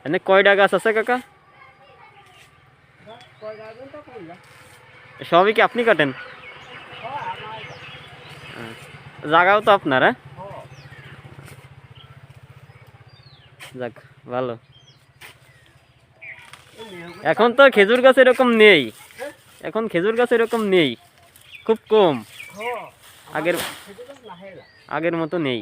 এনে কয়টা গাছ আছে কাকা? সবই কি আপনি কাটেন? জায়গাও তো আপনার, হ্যাঁ? যাক ভালো। এখন তো খেজুর গাছ এরকম নেই, এখন খেজুর গাছ এরকম নেই, খুব কম। আগের আগের মতো নেই।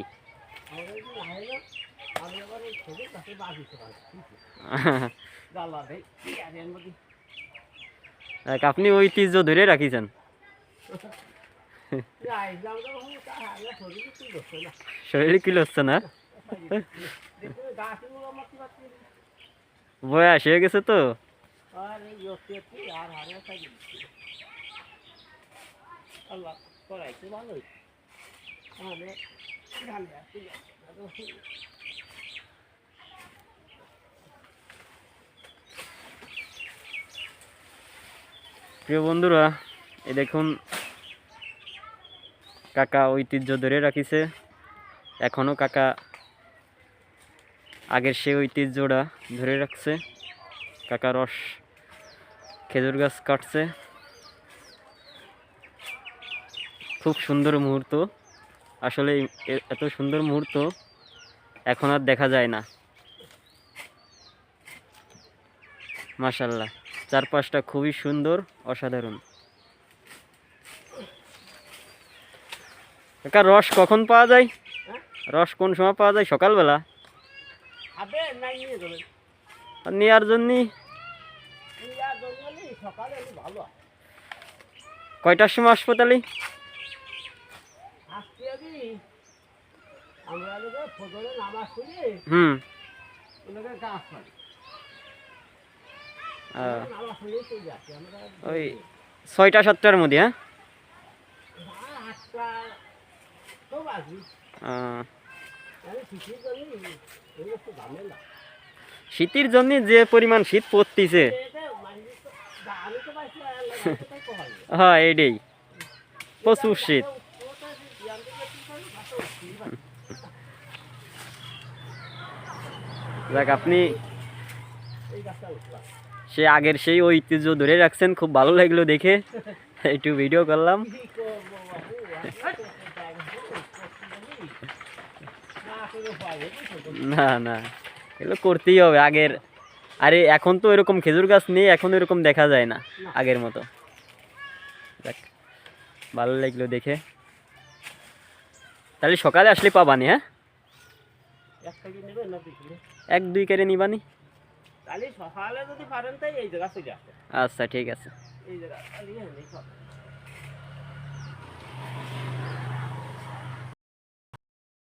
আপনি ঐতিহ্য ধরে রাখিছেন। শরীরে কি হচ্ছে না, বয়স হয়ে গেছে তো। প্রিয় বন্ধুরা, এই দেখুন কাকা ঐতিহ্য ধরে রাখিছে। এখনো কাকা আগের সে ঐতিহ্যটা ধরে রাখছে। কাকা রস খেজুর গাছ কাটছে। খুব সুন্দর মুহূর্ত, আসলে এত সুন্দর মুহূর্ত এখন আর দেখা যায় না। মাশাআল্লাহ, চারপাশটা খুবই সুন্দর, অসাধারণ। কাকা রস কখন পাওয়া যায়? রস কোন সময় পাওয়া যায়? সকালবেলা নেওয়ার জন্য? কয়টার সময় হাসপাতালে? হুম, ওই 6টা-7টার মধ্যে। হ্যাঁ, শীতের জন্য যে পরিমাণ শীত পড়তিছে, হ্যাঁ এইটাই, প্রচুর শীত। যাক, আপনি সে আগের সেই ঐতিহ্য ধরে রাখছেন, খুব ভালো লাগলো দেখে, একটু ভিডিও করলাম। না না, এগুলো করতেই হবে আগের। আরে এখন তো এরকম খেজুর গাছ নেই, এখন এরকম দেখা যায় না আগের মতো। দেখ, ভালো লাগলো দেখে। তাহলে সকালে আসলে পাবানি? হ্যাঁ, 1-2 কেড়ে নিবানি। আচ্ছা ঠিক আছে।